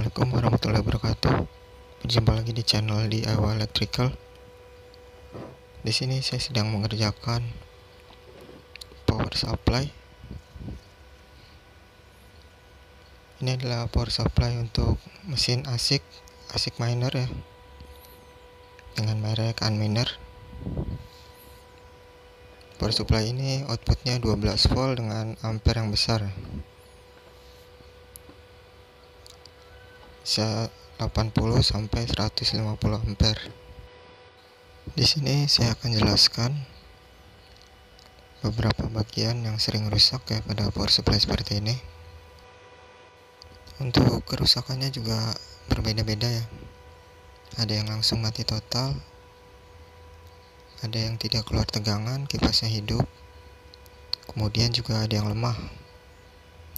Assalamualaikum warahmatullahi wabarakatuh. Berjumpa lagi di channel DIY Electrical. Di sini saya sedang mengerjakan power supply. Ini adalah power supply untuk mesin ASIC miner ya, dengan merek Unminer. Power supply ini outputnya 12 volt dengan ampere yang besar, bisa 80 sampai 150 ampere. Di sini saya akan jelaskan beberapa bagian yang sering rusak ya pada power supply seperti ini. Untuk kerusakannya juga berbeda-beda ya. Ada yang langsung mati total, ada yang tidak keluar tegangan, kipasnya hidup. Kemudian juga ada yang lemah.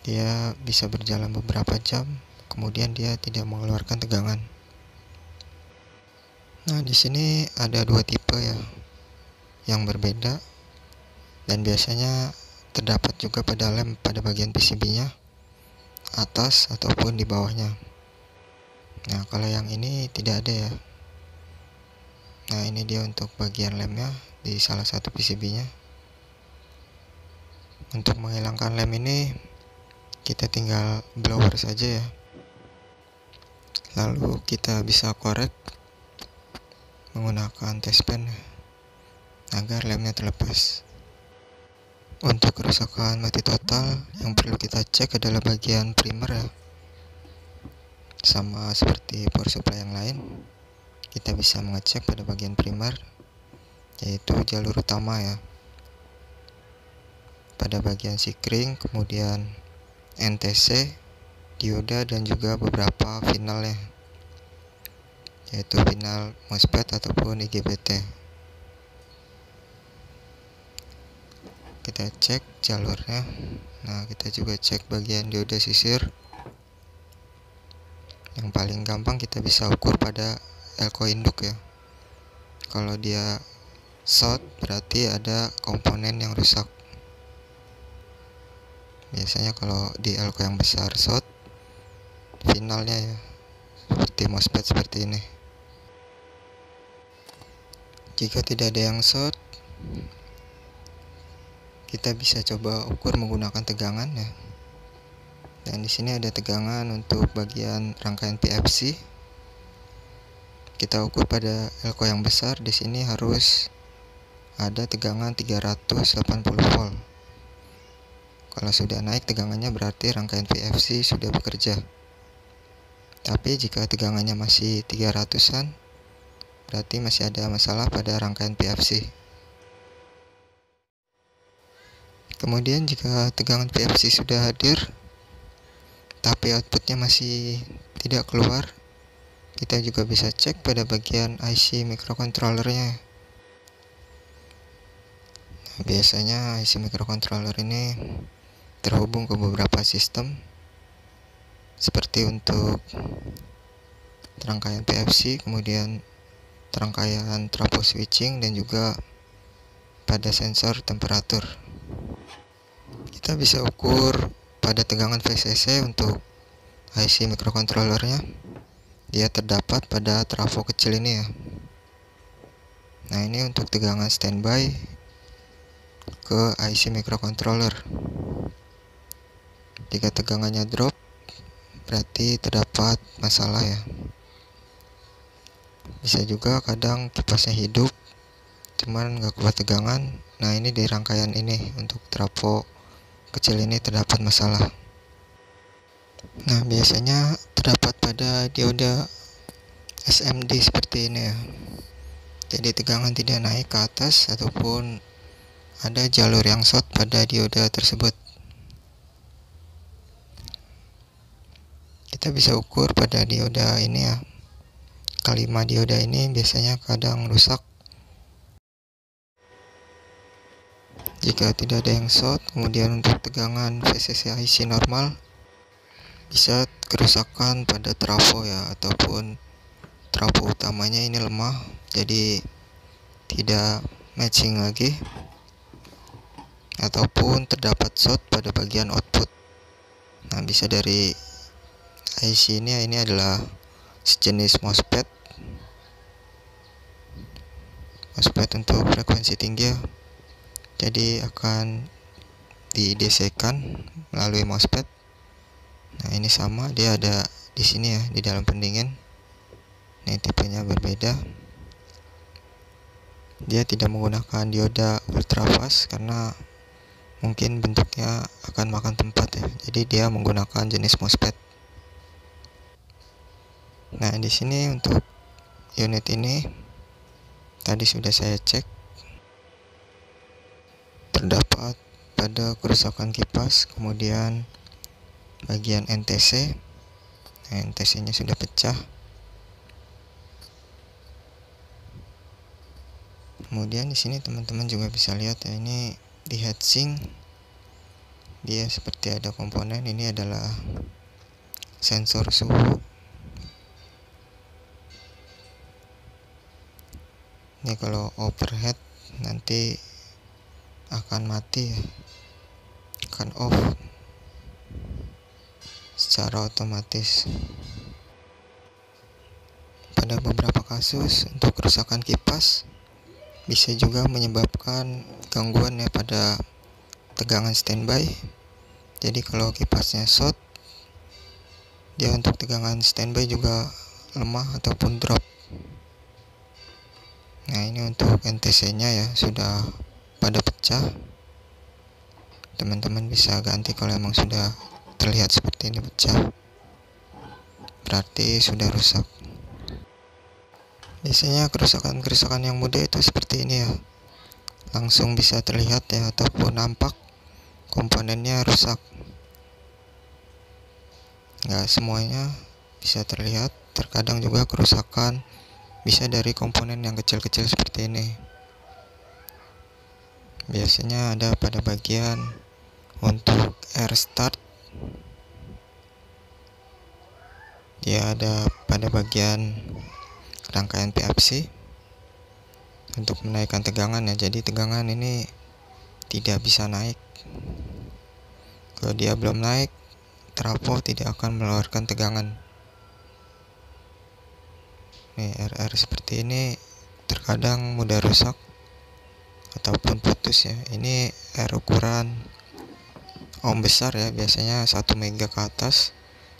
Dia bisa berjalan beberapa jam, kemudian dia tidak mengeluarkan tegangan. Nah, di sini ada dua tipe ya yang berbeda, dan biasanya terdapat juga pada lem pada bagian PCB-nya, atas ataupun di bawahnya. Nah, kalau yang ini tidak ada ya. Nah, ini dia untuk bagian lemnya di salah satu PCB-nya. Untuk menghilangkan lem ini kita tinggal blower saja ya. Lalu kita bisa korek menggunakan test pen agar lemnya terlepas. Untuk kerusakan mati total, yang perlu kita cek adalah bagian primer ya. Sama seperti power supply yang lain, kita bisa mengecek pada bagian primer, yaitu jalur utama ya, pada bagian sikring, kemudian NTC, dioda, dan juga beberapa finalnya, yaitu final MOSFET ataupun IGBT. Kita cek jalurnya. Nah, kita juga cek bagian dioda sisir. Yang paling gampang kita bisa ukur pada elko induk ya. Kalau dia short berarti ada komponen yang rusak. Biasanya kalau di elko yang besar short, finalnya ya seperti MOSFET seperti ini. Jika tidak ada yang short, kita bisa coba ukur menggunakan tegangan ya. Dan di sini ada tegangan untuk bagian rangkaian PFC. Kita ukur pada elko yang besar. Di sini harus ada tegangan 380 volt. Kalau sudah naik tegangannya berarti rangkaian PFC sudah bekerja. Tapi jika tegangannya masih 300-an, berarti masih ada masalah pada rangkaian PFC. Kemudian jika tegangan PFC sudah hadir tapi outputnya masih tidak keluar, kita juga bisa cek pada bagian IC microcontrollernya. Nah, biasanya IC microcontroller ini terhubung ke beberapa sistem, seperti untuk rangkaian PFC, kemudian rangkaian trafo switching, dan juga pada sensor temperatur. Kita bisa ukur pada tegangan VCC untuk IC microcontrollernya. Dia terdapat pada trafo kecil ini ya. Nah, ini untuk tegangan standby ke IC microcontroller. Jika tegangannya drop, berarti terdapat masalah ya. Bisa juga kadang kipasnya hidup cuman nggak kuat tegangan. Nah, ini di rangkaian ini untuk trafo kecil ini terdapat masalah. Nah, biasanya terdapat pada dioda SMD seperti ini ya. Jadi tegangan tidak naik ke atas ataupun ada jalur yang short pada dioda tersebut. Kita bisa ukur pada dioda ini ya. K5 dioda ini biasanya kadang rusak. Jika tidak ada yang short, kemudian untuk tegangan VCC IC normal, bisa kerusakan pada trafo ya, ataupun trafo utamanya ini lemah, jadi tidak matching lagi, ataupun terdapat short pada bagian output. Nah, bisa dari IC ini adalah sejenis MOSFET untuk frekuensi tinggi ya. Jadi akan di DC kan melalui MOSFET. Nah, ini sama, dia ada di sini ya, di dalam pendingin. Ini tipenya berbeda. Dia tidak menggunakan dioda ultrafast karena mungkin bentuknya akan makan tempat ya. Jadi dia menggunakan jenis MOSFET. Nah, di sini untuk unit ini tadi sudah saya cek, terdapat pada kerusakan kipas, kemudian bagian NTC. Nah, NTC-nya sudah pecah. Kemudian di sini teman-teman juga bisa lihat ya, ini di heatsink dia seperti ada komponen. Ini adalah sensor suhu. Ini kalau overheat nanti akan mati ya, akan off secara otomatis. Pada beberapa kasus untuk kerusakan kipas bisa juga menyebabkan gangguan ya pada tegangan standby. Jadi kalau kipasnya short, dia untuk tegangan standby juga lemah ataupun drop. Nah, ini untuk NTC nya ya sudah pada pecah. Teman-teman bisa ganti kalau emang sudah terlihat seperti ini pecah, berarti sudah rusak. Biasanya kerusakan yang mudah itu seperti ini ya, langsung bisa terlihat ya, ataupun nampak komponennya rusak. Nggak semuanya bisa terlihat, terkadang juga kerusakan bisa dari komponen yang kecil-kecil seperti ini. Biasanya ada pada bagian untuk air start, dia ada pada bagian rangkaian PFC untuk menaikkan tegangan ya. Jadi tegangan ini tidak bisa naik. Kalau dia belum naik, trafo tidak akan mengeluarkan tegangan. Nih, RR seperti ini terkadang mudah rusak ataupun putus ya. Ini R ukuran ohm besar ya, biasanya 1 mega ke atas,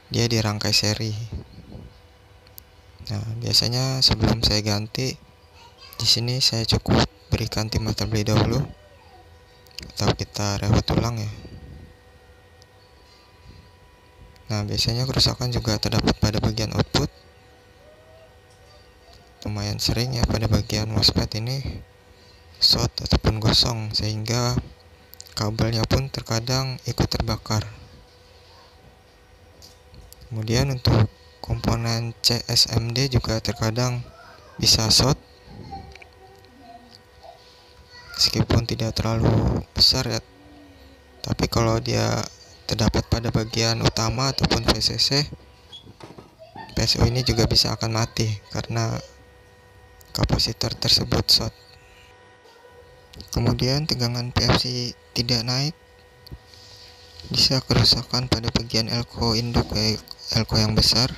dia dirangkai seri. Nah, biasanya sebelum saya ganti, di sini saya cukup berikan timah terlebih dahulu, atau kita rewet ulang ya. Nah, biasanya kerusakan juga terdapat pada bagian output. Lumayan sering ya pada bagian MOSFET ini short ataupun gosong, sehingga kabelnya pun terkadang ikut terbakar. Kemudian untuk komponen CSMD juga terkadang bisa short, meskipun tidak terlalu besar ya. Tapi kalau dia terdapat pada bagian utama ataupun VCC, PSU ini juga bisa akan mati karena kapasitor tersebut short. Kemudian tegangan PFC tidak naik, bisa kerusakan pada bagian elko induk kayak elko yang besar.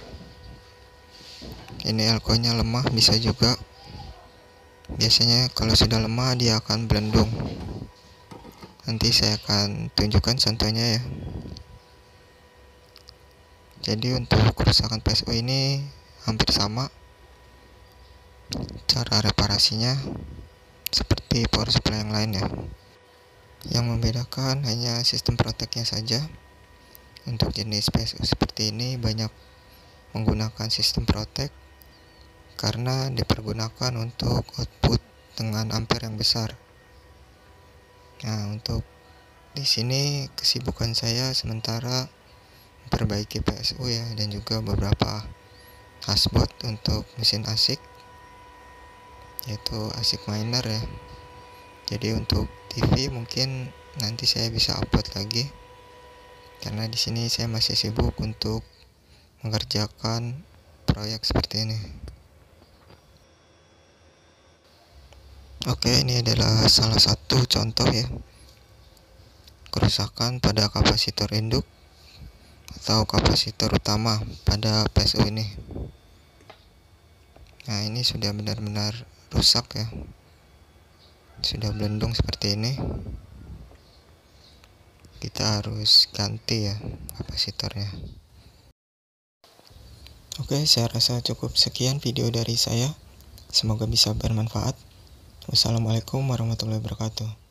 Ini elko nya lemah, bisa juga. Biasanya kalau sudah lemah dia akan belendung. Nanti saya akan tunjukkan contohnya ya. Jadi untuk kerusakan PSU ini hampir sama. Cara reparasinya seperti power supply yang lain ya. Yang membedakan hanya sistem proteknya saja. Untuk jenis PSU seperti ini banyak menggunakan sistem protek karena dipergunakan untuk output dengan ampere yang besar. Nah, untuk di sini kesibukan saya sementara memperbaiki PSU ya, dan juga beberapa hashboard untuk mesin ASIC, yaitu ASIC miner ya. Jadi untuk TV mungkin nanti saya bisa upload lagi, karena di sini saya masih sibuk untuk mengerjakan proyek seperti ini. Oke, ini adalah salah satu contoh ya, kerusakan pada kapasitor induk atau kapasitor utama pada PSU ini. Nah, ini sudah benar-benar rusak ya, sudah belendung seperti ini. Kita harus ganti ya kapasitornya. Oke, saya rasa cukup sekian video dari saya. Semoga bisa bermanfaat. Wassalamualaikum warahmatullahi wabarakatuh.